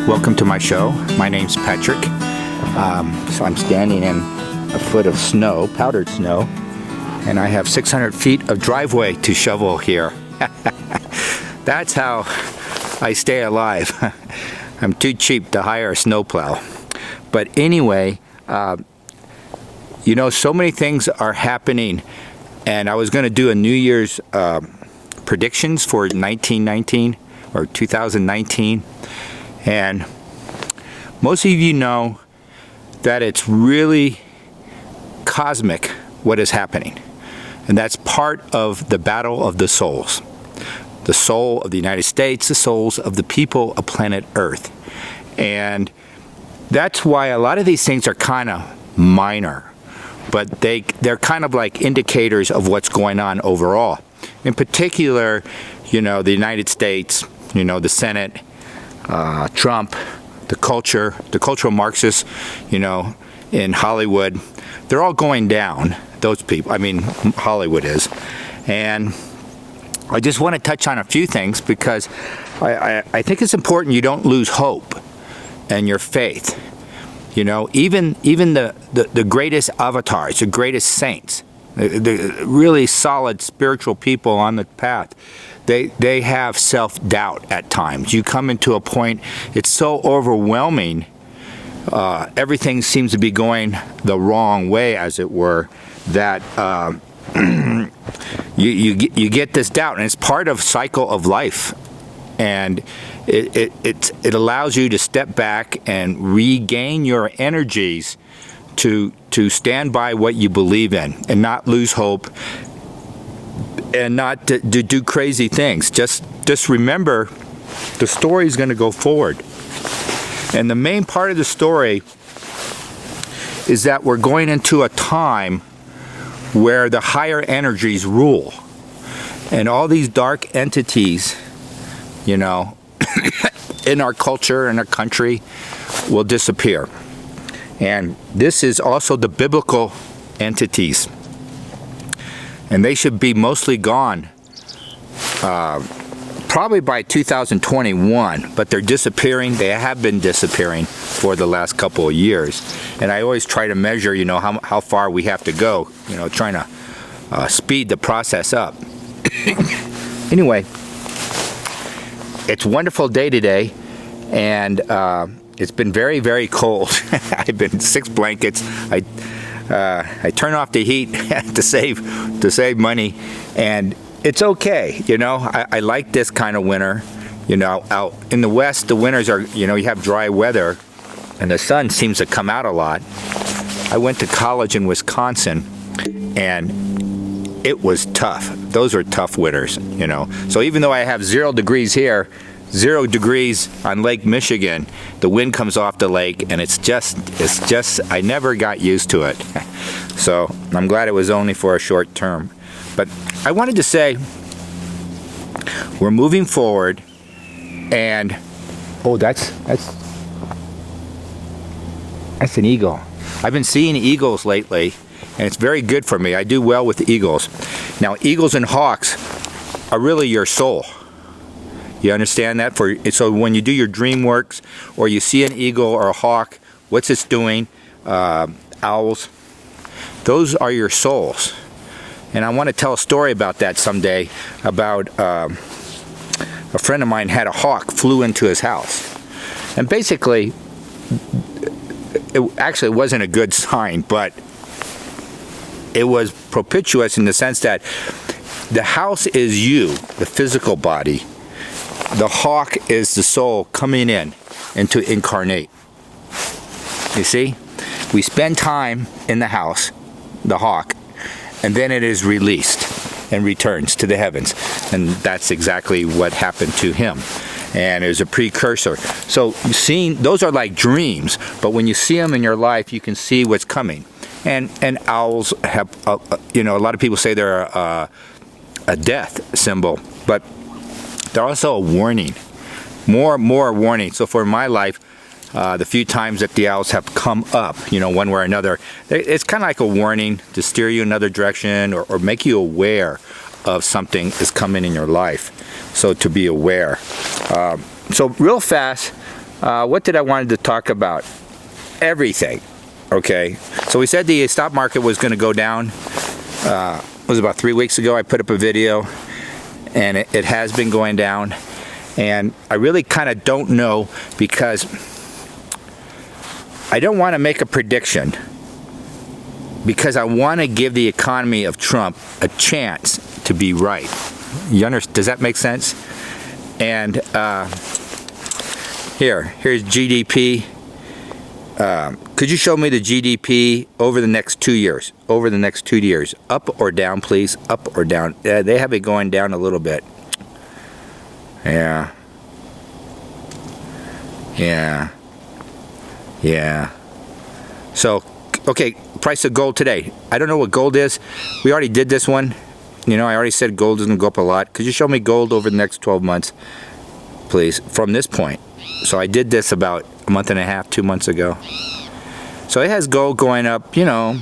Welcome to my show. My name's Patrick. So I'm standing in a foot of snow, powdered snow, and I have 600 feet of driveway to shovel here. That's how I stay alive. I'm too cheap to hire a snowplow. But anyway, so many things are happening, and I was going to do a New Year's predictions for 1919 or 2019. And most of you know that it's really cosmic what is happening. And that's part of the battle of the souls. The soul of the United States, the souls of the people of planet Earth. And that's why a lot of these things are kind of minor, but they're kind of like indicators of what's going on overall. In particular, the United States, the Senate, Trump, the cultural Marxists, in Hollywood, they're all going down, those people. I mean, Hollywood is. And I just want to touch on a few things because I think it's important you don't lose hope and your faith. Even the greatest avatars, the greatest saints, the really solid spiritual people on the path, they have self-doubt at times. You come into a point, it's so overwhelming, everything seems to be going the wrong way, as it were, that you get this doubt, and it's part of cycle of life. And it allows you to step back and regain your energies to stand by what you believe in and not lose hope and not to do crazy things. Just remember, the story is going to go forward. And the main part of the story is that we're going into a time where the higher energies rule. And all these dark entities, in our culture, in our country, will disappear. And this is also the biblical entities. And they should be mostly gone probably by 2021, but they're disappearing. They have been disappearing for the last couple of years. And I always try to measure, how far we have to go, trying to speed the process up. Anyway, it's a wonderful day today, and it's been very, very cold. I've been 6 blankets. I turn off the heat to save money, and it's okay. I like this kind of winter. Out in the West, the winters are, you have dry weather, and the sun seems to come out a lot. I went to college in Wisconsin, and it was tough. Those are tough winters, So even though I have 0 degrees here, 0 degrees on Lake Michigan, the wind comes off the lake, and it's just, I never got used to it. So I'm glad it was only for a short term. But I wanted to say, we're moving forward, and, that's an eagle. I've been seeing eagles lately, and it's very good for me. I do well with eagles. Now, eagles and hawks are really your soul. You understand that? So when you do your dream works, or you see an eagle or a hawk, what's it's doing? Owls. Those are your souls. And I want to tell a story about that someday, about a friend of mine had a hawk flew into his house. And basically, it actually wasn't a good sign, but it was propitious in the sense that the house is you, the physical body. The hawk is the soul coming in and to incarnate. You see? We spend time in the house, the hawk, and then it is released and returns to the heavens. And that's exactly what happened to him. And it was a precursor. So those are like dreams, but when you see them in your life, you can see what's coming. And owls have, a lot of people say they're a death symbol, but they're also a warning, more warning. So for my life, the few times that the owls have come up, one way or another, it's kind of like a warning to steer you another direction or make you aware of something is coming in your life. So to be aware. So real fast, What did I wanted to talk about? Everything. Okay, so we said the stock market was going to go down. It was about 3 weeks ago. I put up a video, and it has been going down. And I really kind of don't know, because I don't want to make a prediction, because I want to give the economy of Trump a chance to be right. You understand? Does that make sense? And here's GDP. Could you show me the GDP over the next 2 years? Over the next 2 years. Up or down, please? Up or down? They have it going down a little bit. Yeah. So, okay, price of gold today. I don't know what gold is. We already did this one. You know, I already said gold is going to go up a lot. Could you show me gold over the next 12 months, please, from this point? So I did this about a month and a half, 2 months ago. So it has gold going up, you know,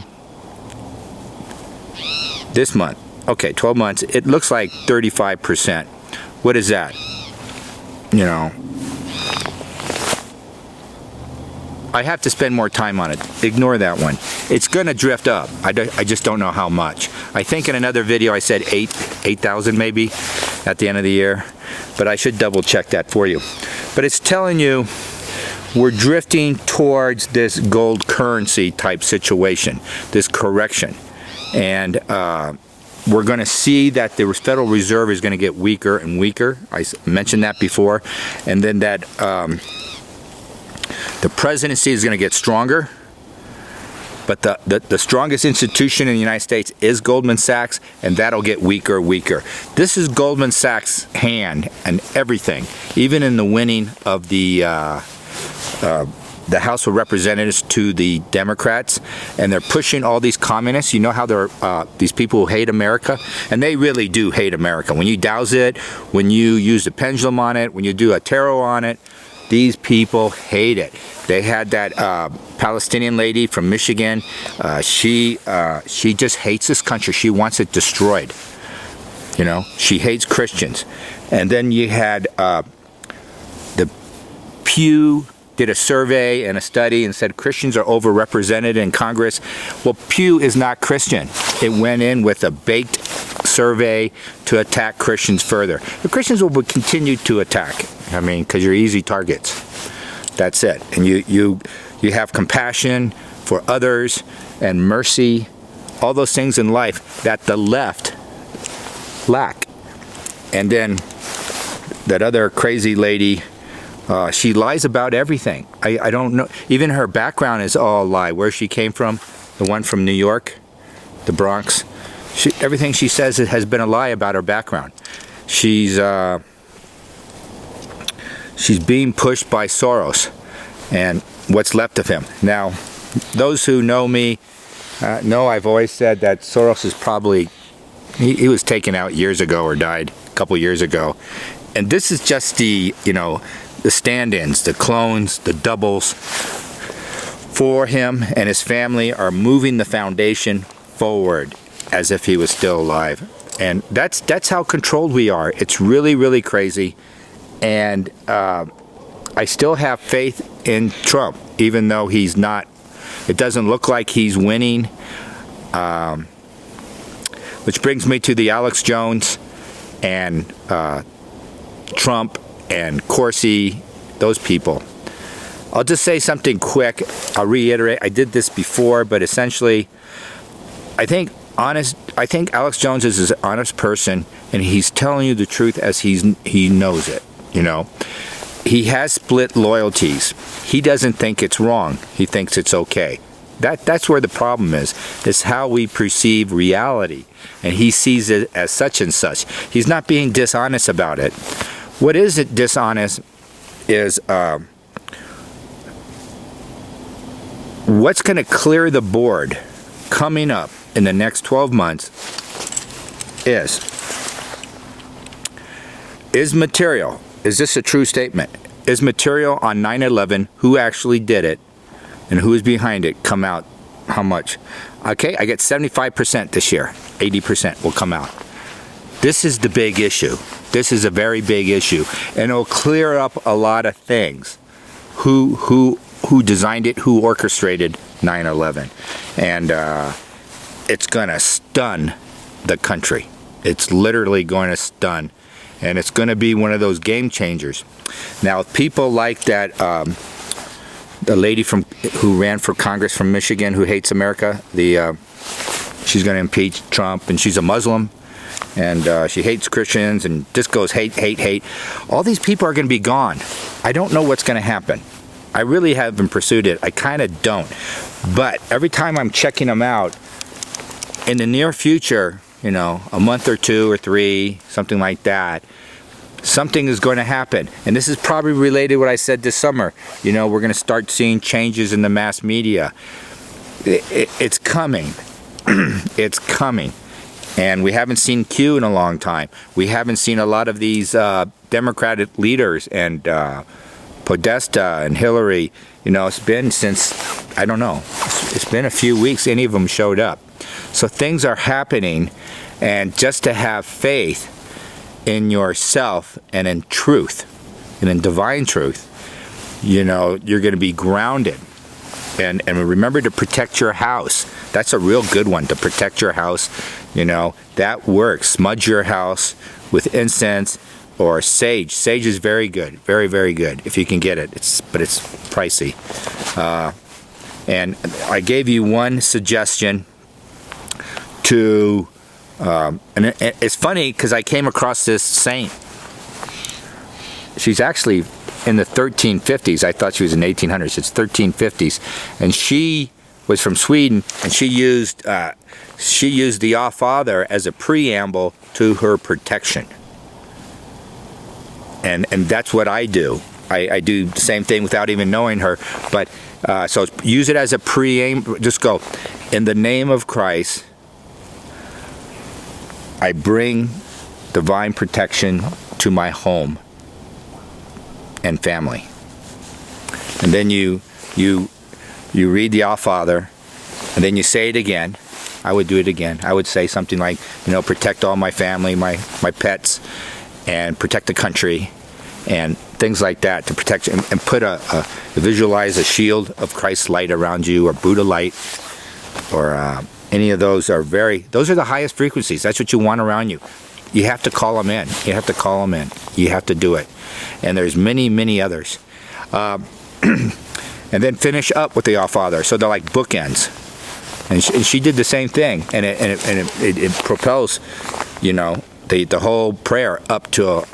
this month. Okay, 12 months. It looks like 35%. What is that? You know, I have to spend more time on it. Ignore that one. It's going to drift up. I just don't know how much. I think in another video I said 8,000 maybe at the end of the year. But I should double check that for you. But it's telling you we're drifting towards this gold currency type situation, this correction. And we're going to see that the Federal Reserve is going to get weaker and weaker. I mentioned that before. And then that the presidency is going to get stronger. But the strongest institution in the United States is Goldman Sachs, and that'll get weaker, weaker. This is Goldman Sachs' hand and everything, even in the winning of the House of Representatives to the Democrats, and they're pushing all these communists. You know how they're these people who hate America, and they really do hate America. When you douse it, when you use a pendulum on it, when you do a tarot on it, these people hate it. They had that Palestinian lady from Michigan. She just hates this country. She wants it destroyed. You know, she hates Christians. And then you had the Pew did a survey and a study and said Christians are overrepresented in Congress. Well, Pew is not Christian. It went in with a baked survey to attack Christians further. The Christians will continue to attack. I mean, because you're easy targets. That's it. And you have compassion for others and mercy, all those things in life that the left lack. And then that other crazy lady, she lies about everything. I don't know. Even her background is all a lie. Where she came from, the one from New York, the Bronx. Everything she says has been a lie about her background. She's being pushed by Soros and what's left of him. Now, those who know me know I've always said that Soros is probably, he was taken out years ago or died a couple years ago. And this is just the, you know, the stand-ins, the clones, the doubles for him and his family are moving the foundation forward as if he was still alive. And that's how controlled we are. It's really, really crazy. And I still have faith in Trump, even though he's not, it doesn't look like he's winning. Which brings me to the Alex Jones and Trump and Corsi, those people. I'll just say something quick. I'll reiterate. I did this before, but essentially, I think Alex Jones is an honest person, and he's telling you the truth as he knows it. You know, he has split loyalties. He doesn't think it's wrong. He thinks it's okay. That's where the problem is how we perceive reality, and he sees it as such and such. He's not being dishonest about it. What is it dishonest is what's going to clear the board coming up in the next 12 months is material. Is this a true statement? Is material on 9/11, who actually did it and who is behind it, come out how much? Okay, I get 75% this year. 80% will come out. This is the big issue. This is a very big issue, and it'll clear up a lot of things. who designed it, who orchestrated 9/11, and it's gonna stun the country. It's literally going to stun, and it's going to be one of those game changers. Now, people like that, the lady who ran for Congress from Michigan, who hates America, she's going to impeach Trump, and she's a Muslim, and she hates Christians, and just goes hate, hate, hate. All these people are going to be gone. I don't know what's going to happen. I really haven't pursued it. I kind of don't. But every time I'm checking them out, in the near future, you know, a month or 2 or 3, something like that, something is going to happen. And this is probably related to what I said this summer. You know, we're going to start seeing changes in the mass media. It's coming. It's coming. And we haven't seen Q in a long time. We haven't seen a lot of these Democratic leaders and Podesta and Hillary. You know, it's been since, I don't know, it's been a few weeks any of them showed up. So things are happening, and just to have faith in yourself and in truth, and in divine truth, you know, you're going to be grounded. And remember to protect your house. That's a real good one, to protect your house. You know, that works. Smudge your house with incense or sage. Sage is very good, very, very good if you can get it. But it's pricey. And I gave you one suggestion to, and it's funny because I came across this saint. She's actually in the 1350s. I thought she was in the 1800s. It's 1350s, and she was from Sweden, and she used the Our Father as a preamble to her protection. And that's what I do. I do the same thing without even knowing her. But so use it as a preamble. Just go, in the name of Christ, I bring divine protection to my home and family. And then you read the Our Father, and then you say it again. I would do it again. I would say something like, you know, protect all my family, my pets, and protect the country, and things like that, to protect and put visualize a shield of Christ's light around you, or Buddha light, or any of those are those are the highest frequencies. That's what you want around you. You have to call them in. You have to call them in. You have to do it. And there's many, many others. And then finish up with the Our Father. So they're like bookends. And she did the same thing. And it propels, you know, the whole prayer up to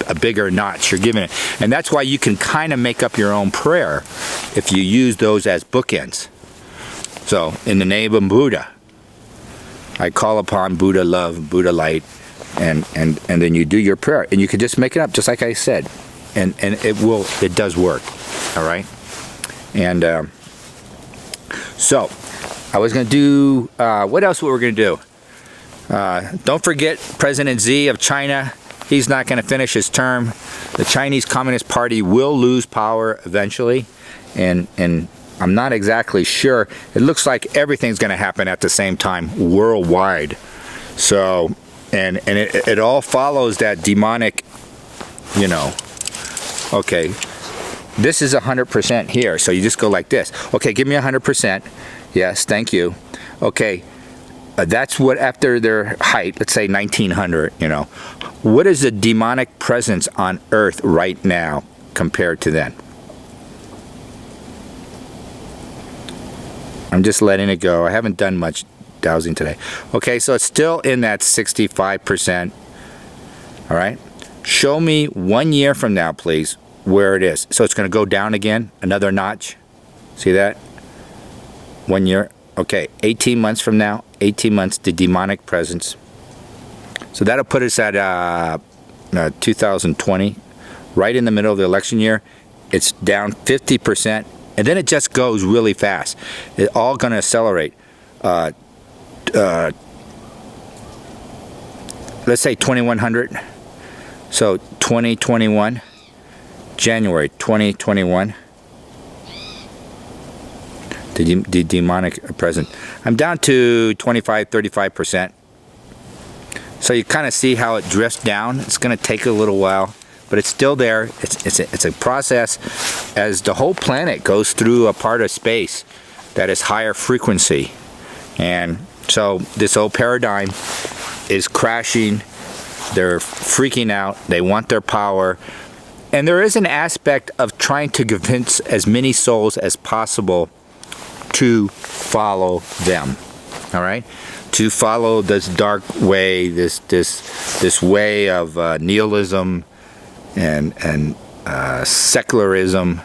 a bigger notch. You're giving it. And that's why you can kind of make up your own prayer if you use those as bookends. So, in the name of Buddha, I call upon Buddha love, Buddha light, and then you do your prayer, and you can just make it up, just like I said, and it does work, all right. And so I was going to do what else were we going to do? Don't forget President Xi of China. He's not going to finish his term. The Chinese Communist Party will lose power eventually, and I'm not exactly sure. It looks like everything's going to happen at the same time worldwide. So, and it all follows that demonic, you know, okay, this is 100% here. So you just go like this. Okay, give me 100%. Yes, thank you. Okay, that's what after their height, let's say 1900, you know. What is the demonic presence on earth right now compared to then? I'm just letting it go. I haven't done much dowsing today. Okay, so it's still in that 65%. All right. Show me 1 year from now, please, where it is. So it's going to go down again, another notch. See that? 1 year. Okay, 18 months from now, 18 months, the demonic presence. So that'll put us at 2020, right in the middle of the election year. It's down 50%. And then it just goes really fast. It's all going to accelerate. Let's say 2100. So 2021, January 2021. The demonic present. I'm down to 25-35%. So you kind of see how it drifts down. It's going to take a little while, but it's still there. It's a process as the whole planet goes through a part of space that is higher frequency. And so this whole paradigm is crashing. They're freaking out. They want their power. And there is an aspect of trying to convince as many souls as possible to follow them. All right? To follow this dark way, this way of nihilism and secularism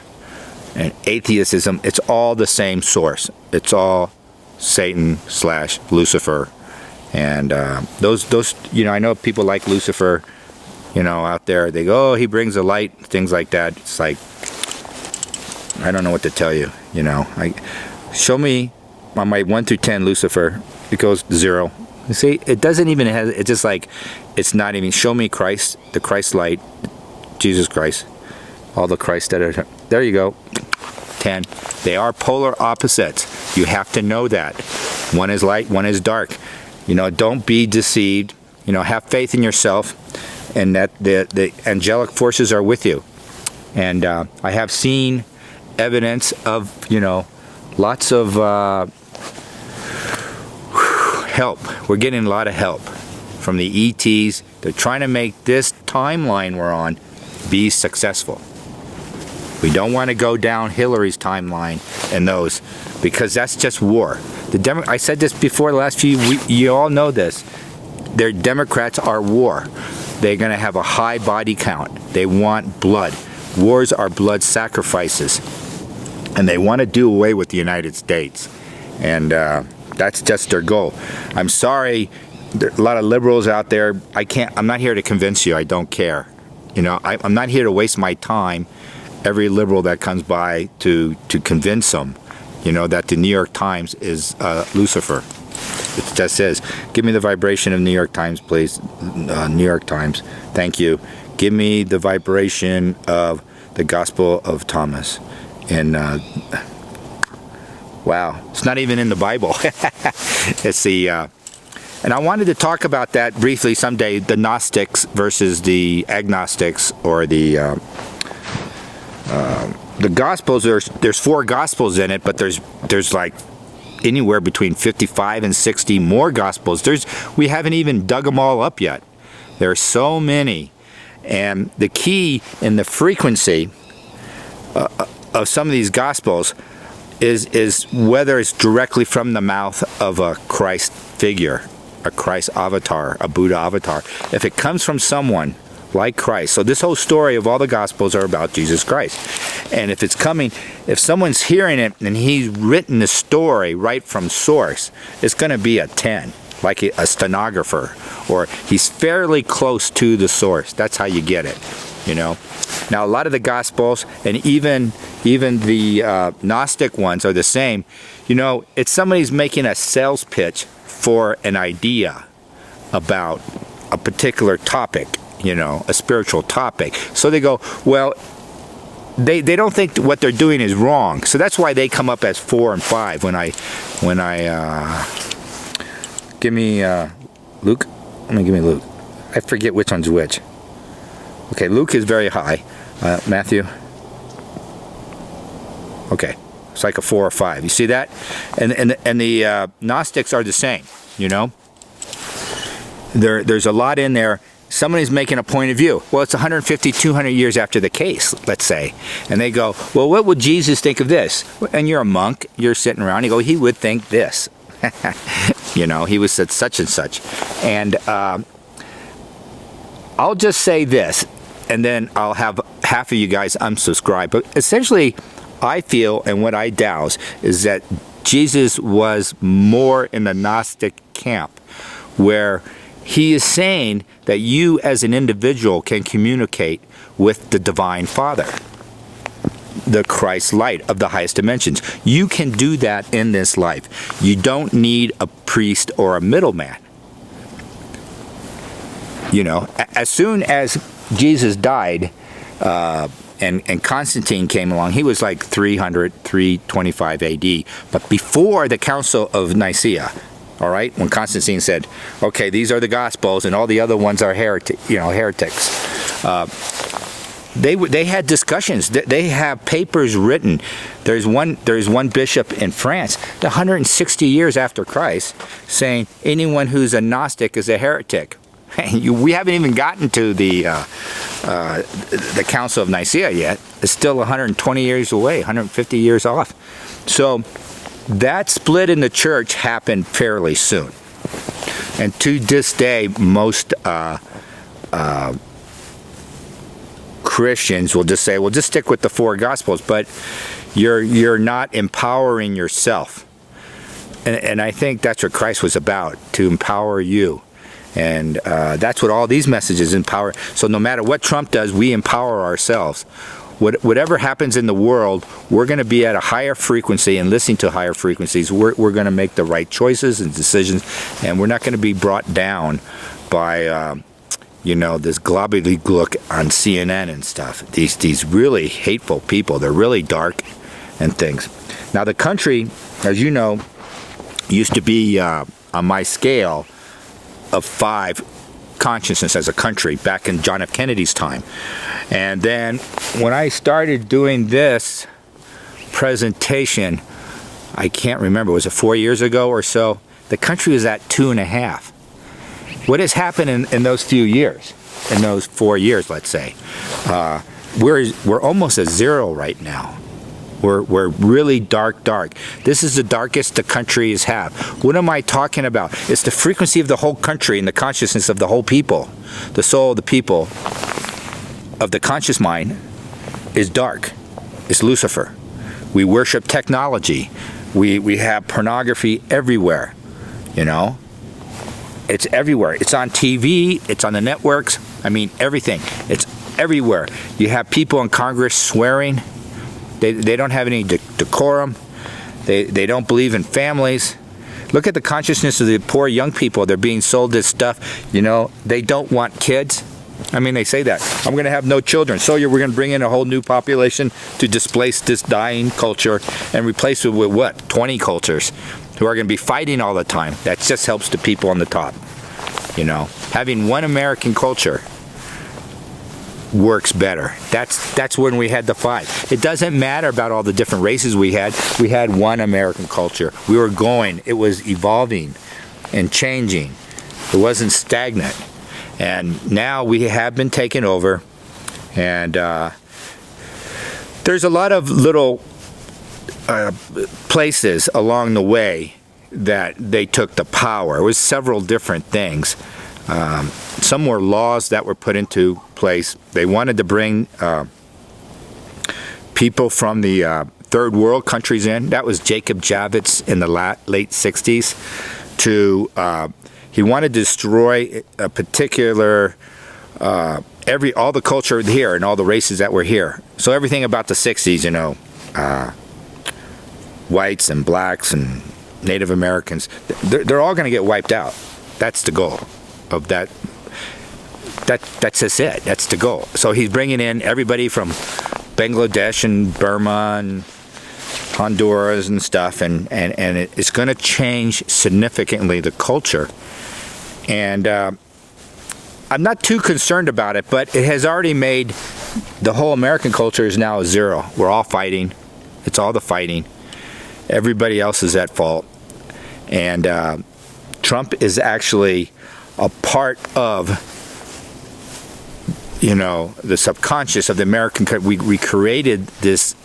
and atheism. It's all the same source. It's all Satan/Lucifer. And those I know people like Lucifer, out there. They go, oh, he brings the light, things like that. It's like, I don't know what to tell you. Show me on my 1 through 10 Lucifer. It goes 0. You see, it doesn't even have. It's just like, it's not even. Show me Christ, the Christ light, Jesus Christ, all the Christ that are. There you go. 10. They are polar opposites. You have to know that. One is light, one is dark. Don't be deceived. Have faith in yourself, and that the angelic forces are with you. And I have seen evidence of, lots of help. We're getting a lot of help from the ETs. They're trying to make this timeline we're on be successful. We don't want to go down Hillary's timeline and those, because that's just war. I said this before the last few weeks. You all know this. Their Democrats are war. They're going to have a high body count. They want blood. Wars are blood sacrifices. And they want to do away with the United States. And that's just their goal. I'm sorry, there are a lot of liberals out there. I'm not here to convince you. I don't care. I'm not here to waste my time, every liberal that comes by, to convince them, that the New York Times is Lucifer. It just says, give me the vibration of New York Times, please. New York Times. Thank you. Give me the vibration of the Gospel of Thomas. And wow, it's not even in the Bible. It's the and I wanted to talk about that briefly someday, the Gnostics versus the agnostics, or the Gospels. There's 4 Gospels in it, but there's like anywhere between 55 and 60 more Gospels. We haven't even dug them all up yet. There are so many, and the key in the frequency of some of these Gospels is whether it's directly from the mouth of a Christ figure, a Christ avatar, a Buddha avatar. If it comes from someone like Christ. So this whole story of all the Gospels are about Jesus Christ. And if someone's hearing it and he's written the story right from source, it's going to be a 10, like a stenographer, or he's fairly close to the source. That's how you get it, Now, a lot of the Gospels, and even the Gnostic ones are the same. It's somebody's making a sales pitch for an idea about a particular topic, a spiritual topic. So they go, well, they don't think what they're doing is wrong. So that's why they come up as 4 and 5 when I give me Luke. Give me Luke. I forget which one's which. Okay, Luke is very high. Matthew. Okay, it's like a 4 or 5. You see that? And the Gnostics are the same. There's a lot in there. Somebody's making a point of view. Well, it's 150, 200 years after the case, let's say. And they go, well, what would Jesus think of this? And you're a monk. You're sitting around. You go, he would think this. He was said such and such. And I'll just say this, and then I'll have half of you guys unsubscribe. But essentially, I feel, and what I douse, is that Jesus was more in the Gnostic camp, where he is saying that you as an individual can communicate with the Divine Father, the Christ light of the highest dimensions. You can do that in this life. You don't need a priest or a middleman. As soon as Jesus died, and Constantine came along, he was like 325 AD. But before the Council of Nicaea, all right, when Constantine said, okay, these are the Gospels and all the other ones are heretics. They had discussions. They have papers written. There's one bishop in France, 160 years after Christ, saying anyone who's a Gnostic is a heretic. We haven't even gotten to the Council of Nicaea yet. It's still 120 years away, 150 years off. So that split in the church happened fairly soon. And to this day, most Christians will just say, well, just stick with the four Gospels, but you're not empowering yourself. And I think that's what Christ was about, to empower you. And that's what all these messages empower. So no matter what Trump does, we empower ourselves. Whatever happens in the world, we're going to be at a higher frequency, and listening to higher frequencies, we're going to make the right choices and decisions, and we're not going to be brought down by this gobbledygook on CNN and stuff. These really hateful people. They're really dark and things. Now the country, as you know, used to be on my scale of 5 consciousness as a country back in John F. Kennedy's time. And then when I started doing this presentation, I can't remember, was it 4 years ago or so? The country was at 2.5. What has happened in those few years, in those 4 years, let's say? We're almost at 0 right now. We're really dark. This is the darkest the country has had. What am I talking about? It's the frequency of the whole country and the consciousness of the whole people. The soul of the people, of the conscious mind, is dark. It's Lucifer. We worship technology. We have pornography everywhere, It's everywhere. It's on TV. It's on the networks. I mean, everything. It's everywhere. You have people in Congress swearing. They don't have any decorum. They don't believe in families. Look at the consciousness of the poor young people. They're being sold this stuff. They don't want kids. I mean, they say that. I'm going to have no children. So we're going to bring in a whole new population to displace this dying culture and replace it with what? 20 cultures who are going to be fighting all the time. That just helps the people on the top. Having one American culture works better. That's when we had the 5. It doesn't matter about all the different races we had. We had one American culture. We were going. It was evolving and changing. It wasn't stagnant. And now we have been taken over. And there's a lot of little places along the way that they took the power. It was several different things. Some were laws that were put into place. They wanted to bring people from the third world countries in. That was Jacob Javits in the late 60s. He wanted to destroy a particular all the culture here and all the races that were here. So everything about the 60s, whites and blacks and Native Americans, they're all going to get wiped out. That's the goal of that. That's just it. That's the goal. So he's bringing in everybody from Bangladesh and Burma and Honduras and stuff, and it's going to change significantly the culture. And I'm not too concerned about it, but it has already made the whole American culture is now 0. We're all fighting. It's all the fighting. Everybody else is at fault. And Trump is actually a part of the subconscious of the American. We created this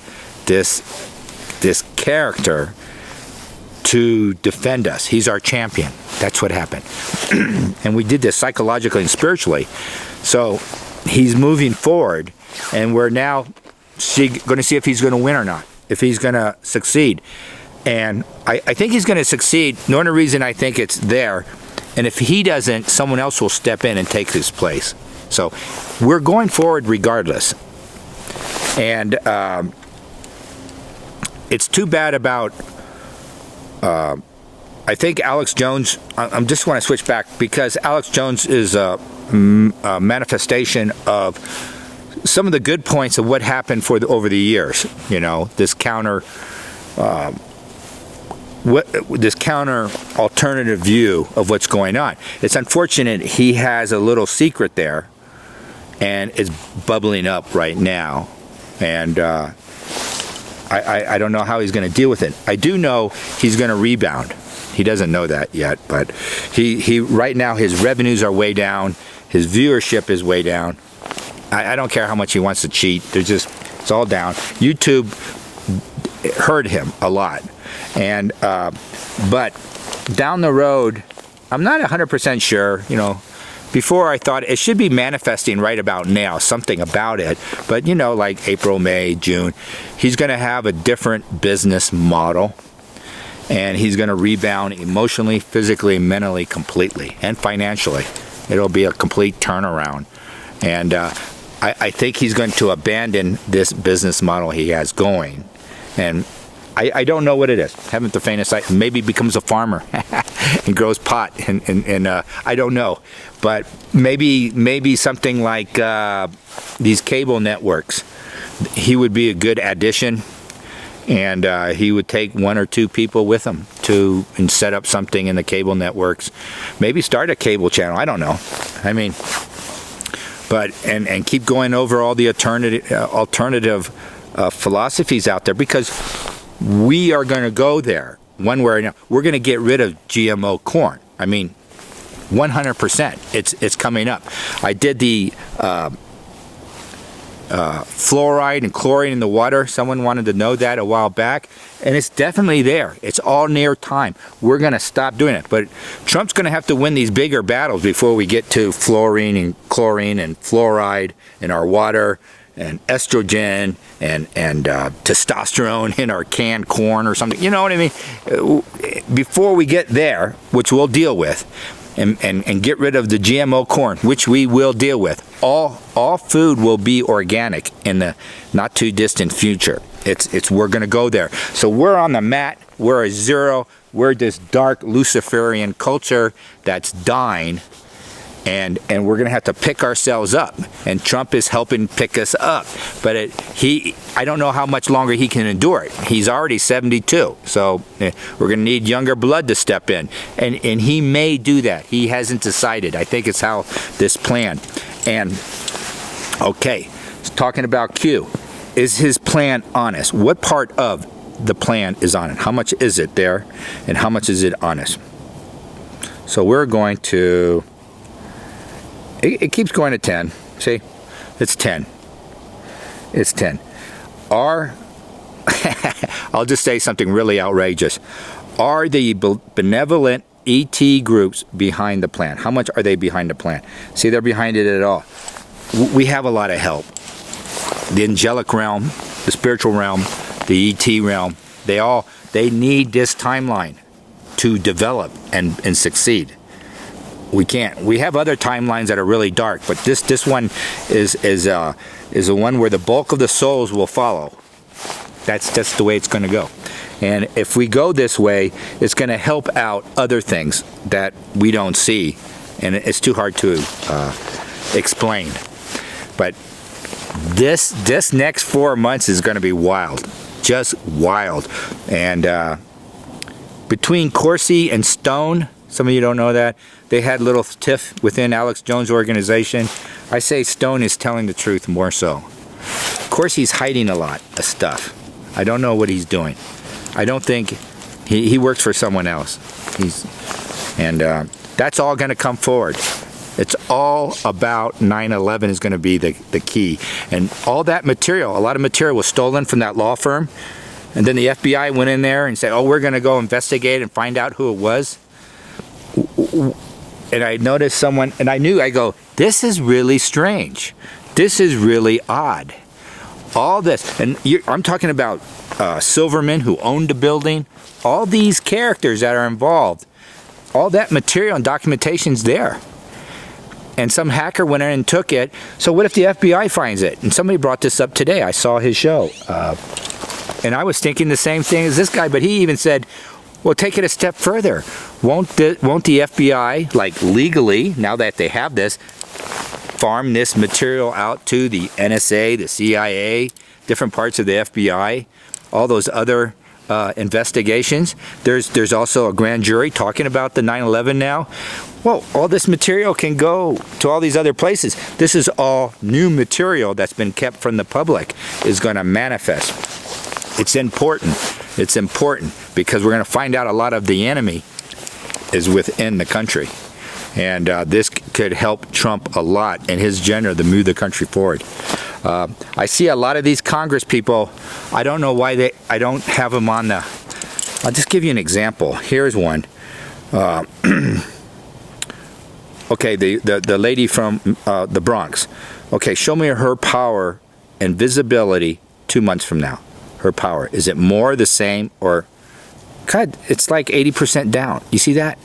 character to defend us. He's our champion. That's what happened. And we did this psychologically and spiritually. So he's moving forward, and we're now going to see if he's going to win or not, if he's going to succeed. And I think he's going to succeed. The only reason I think it's there, and if he doesn't, someone else will step in and take his place. So we're going forward regardless. And it's too bad about, I think Alex Jones, I just want to switch back, because Alex Jones is a manifestation of some of the good points of what happened over the years. This counter alternative view of what's going on. It's unfortunate he has a little secret there, and it's bubbling up right now. And I don't know how he's going to deal with it. I do know he's going to rebound. He doesn't know that yet, but he right now his revenues are way down. His viewership is way down. I don't care how much he wants to cheat. It's all down. YouTube hurt him a lot, and but down the road, I'm not 100% sure. You know, before I thought it should be manifesting right about now, something about it. But you know, like April, May, June, he's going to have a different business model, and he's going to rebound emotionally, physically, mentally, completely, and financially. It'll be a complete turnaround, and I think he's going to abandon this business model he has going, and I don't know what it is. Haven't the faintest idea. Maybe becomes a farmer and grows pot, and I don't know, but maybe something like these cable networks. He would be a good addition, and he would take 1 or 2 people with him and set up something in the cable networks. Maybe start a cable channel. I don't know. I mean. But and keep going over all the alternative philosophies out there, because we are going to go there one way or another. We're going to get rid of GMO corn. I mean, 100%. It's coming up. I did the fluoride and chlorine in the water. Someone wanted to know that a while back, and it's definitely there. It's all near time. We're going to stop doing it, but Trump's going to have to win these bigger battles before we get to fluorine and chlorine and fluoride in our water, and estrogen and testosterone in our canned corn or something. You know what I mean? Before we get there, which we'll deal with, and get rid of the GMO corn, which we will deal with. All food will be organic in the not too distant future. We're going to go there. So we're on the mat. We're a zero. We're this dark Luciferian culture that's dying, and we're going to have to pick ourselves up. And Trump is helping pick us up. But I don't know how much longer he can endure it. He's already 72, so we're going to need younger blood to step in. And he may do that. He hasn't decided. I think it's how this plan. And okay, talking about Q, is his plan honest? What part of the plan is honest? How much is it there, and how much is it honest? So we're going to. It keeps going to 10. See, it's 10. It's 10. I'll just say something really outrageous. Are the benevolent ET groups behind the plan? How much are they behind the plan? See, they're behind it at all. We have a lot of help. The angelic realm, the spiritual realm, the ET realm, they need this timeline to develop and succeed. We can't. We have other timelines that are really dark, but this one is a one where the bulk of the souls will follow. That's the way it's going to go. And if we go this way, it's going to help out other things that we don't see, and it's too hard to explain. But this next 4 months is going to be wild, just wild. And between Corsi and Stone, some of you don't know that, they had a little tiff within Alex Jones' organization. I say Stone is telling the truth more so. Of course, he's hiding a lot of stuff. I don't know what he's doing. I don't think he works for someone else. That's all going to come forward. It's all about 9/11 is going to be the key. And all that material, a lot of material was stolen from that law firm. And then the FBI went in there and said, oh, we're going to go investigate and find out who it was. And I noticed someone, and I go, this is really strange. This is really odd. All this, and I'm talking about Silverman, who owned the building, all these characters that are involved, all that material and documentation's there. And some hacker went in and took it. So what if the FBI finds it? And somebody brought this up today. I saw his show. And I was thinking the same thing as this guy, but he even said, well, take it a step further. Won't the FBI, like legally, now that they have this, farm this material out to the NSA, the CIA, different parts of the FBI, all those other investigations. There's also a grand jury talking about the 9/11 now. Well, all this material can go to all these other places. This is all new material that's been kept from the public is going to manifest. It's important. It's important because we're going to find out a lot of the enemy is within the country. And this could help Trump a lot and his agenda to move the country forward. I see a lot of these Congress people, I don't know why I don't have them on the... I'll just give you an example. Here's one. Okay, the lady from the Bronx. Okay, show me her power and visibility 2 months from now. Her power. Is it more, the same, or... God, it's like 80% down. You see that?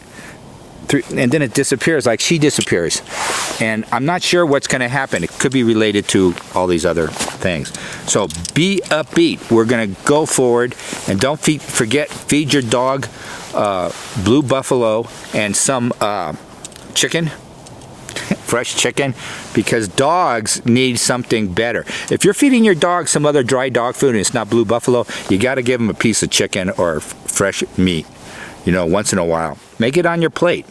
And then it disappears, like she disappears. And I'm not sure what's going to happen. It could be related to all these other things. So be upbeat. We're going to go forward. And don't forget, feed your dog blue buffalo and some chicken, fresh chicken, because dogs need something better. If you're feeding your dog some other dry dog food and it's not blue buffalo, you got to give them a piece of chicken or fresh meat, you know, once in a while. Make it on your plate.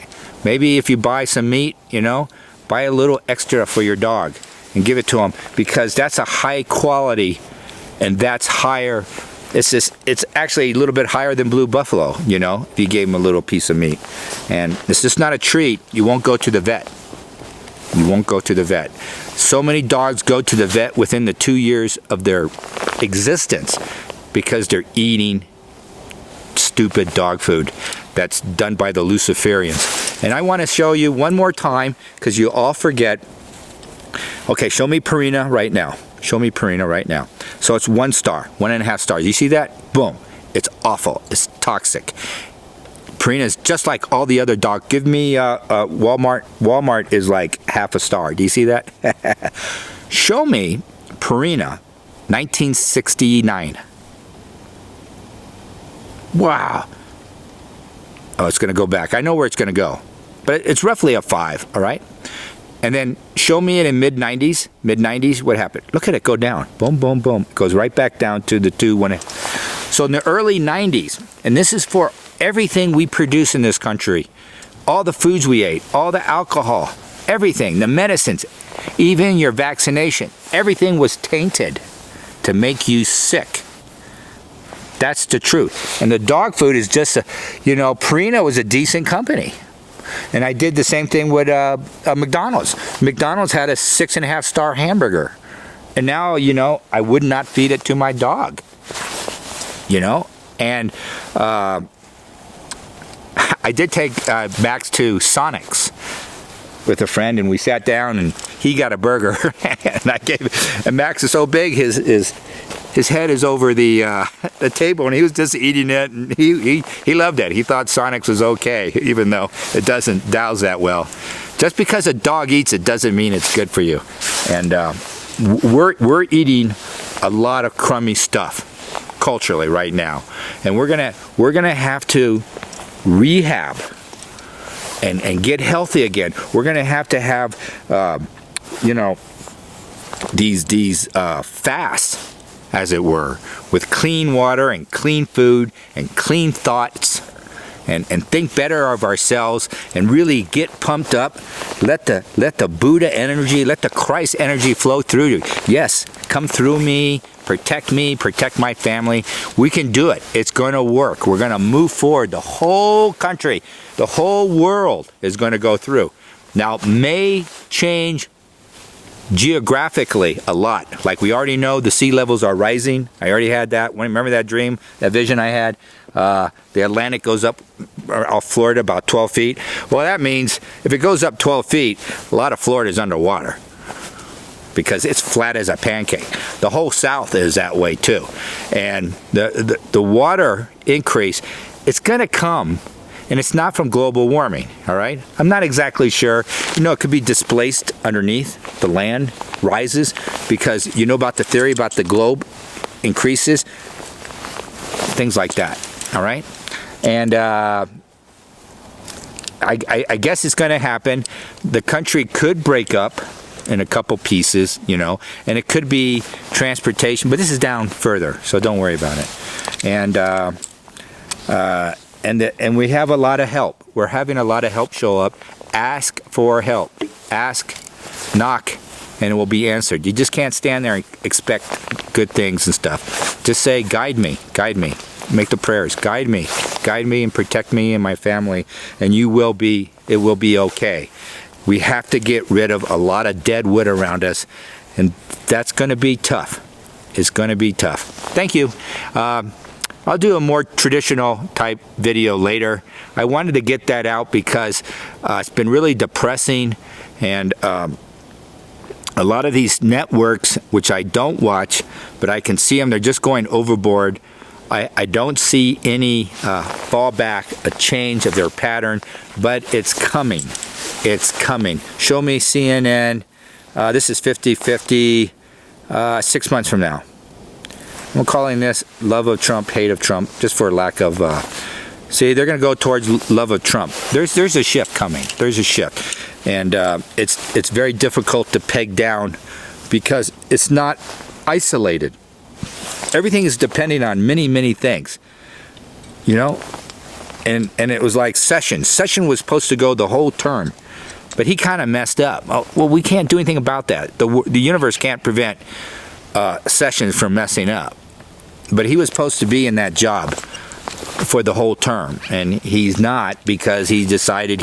Maybe if you buy some meat, you know, buy a little extra for your dog and give it to him, because that's a high quality and that's higher. It's actually a little bit higher than blue buffalo, you know, if you gave him a little piece of meat. And it's just not a treat. You won't go to the vet. You won't go to the vet. So many dogs go to the vet within the 2 years of their existence because they're eating stupid dog food that's done by the Luciferians. And I want to show you one more time, because you all forget. Okay, show me Purina right now. Show me Purina right now. So it's 1 star, 1.5 stars. You see that? Boom. It's awful. It's toxic. Purina is just like all the other dog. Give me Walmart. Walmart is like half a star. Do you see that? Show me Purina, 1969. Wow. Oh, it's going to go back. I know where it's going to go. But it's roughly a 5, all right? And then show me it in mid-90s. Mid-90s, what happened? Look at it go down. Boom, boom, boom. It goes right back down to the 2. So in the early 90s, and this is for everything we produce in this country, all the foods we ate, all the alcohol, everything, the medicines, even your vaccination, everything was tainted to make you sick. That's the truth. And the dog food is just, you know, Purina was a decent company. And I did the same thing with McDonald's. McDonald's had a 6.5 star hamburger. And now, you know, I would not feed it to my dog. You know? And I did take Max to Sonic's with a friend, and we sat down, and he got a burger. And Max is so big, his head is over the table, and he was just eating it, and he loved it. He thought Sonic's was okay, even though it doesn't douse that well. Just because a dog eats it doesn't mean it's good for you. And we're eating a lot of crummy stuff culturally right now, and we're gonna have to rehab and get healthy again. We're gonna have to have you know, these fasts, as it were, with clean water and clean food and clean thoughts, and think better of ourselves and really get pumped up. Let the Buddha energy, let the Christ energy flow through you. Yes, come through me, protect my family. We can do it. It's going to work. We're going to move forward. The whole country, the whole world is going to go through. Now, it may change geographically a lot. Like we already know, the sea levels are rising. I already had that. Remember that dream, that vision I had? The Atlantic goes up off Florida about 12 feet. Well, that means if it goes up 12 feet, a lot of Florida is underwater because it's flat as a pancake. The whole South is that way too. And the water increase, it's going to come. And it's not from global warming, all right? I'm not exactly sure. You know, it could be displaced underneath. The land rises because you know about the theory about the globe increases. Things like that, all right? And I guess it's going to happen. The country could break up in a couple pieces, you know, and it could be transportation, but this is down further, so don't worry about it. and and we have a lot of help. We're having a lot of help show up. Ask for help. Ask, knock, and it will be answered. You just can't stand there and expect good things and stuff. Just say, guide me, guide me. Make the prayers, guide me and protect me and my family, and it will be okay. We have to get rid of a lot of dead wood around us, and that's going to be tough. It's going to be tough. Thank you. I'll do a more traditional type video later. I wanted to get that out because it's been really depressing, and a lot of these networks, which I don't watch, but I can see them, they're just going overboard. I don't see any fallback, a change of their pattern, but it's coming. It's coming. Show me CNN. This is 50-50, 6 months from now. I'm calling this love of Trump, hate of Trump, just for lack of... see, they're going to go towards love of Trump. There's a shift coming. There's a shift. And it's very difficult to peg down because it's not isolated. Everything is depending on many, many things, you know, and it was like Sessions. Sessions was supposed to go the whole term, but he kind of messed up. Oh, well, we can't do anything about that. The universe can't prevent Sessions from messing up, but he was supposed to be in that job for the whole term, and he's not because he decided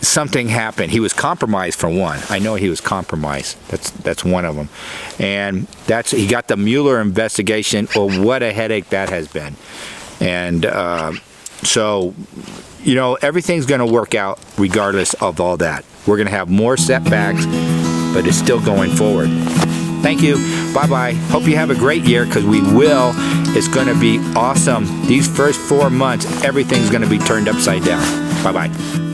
something happened. He was compromised for one. I know he was compromised. That's one of them. And he got the Mueller investigation. Oh, what a headache that has been. And so, you know, everything's going to work out regardless of all that. We're going to have more setbacks, but it's still going forward. Thank you. Bye-bye. Hope you have a great year, because we will. It's going to be awesome. These first 4 months, everything's going to be turned upside down. Bye-bye.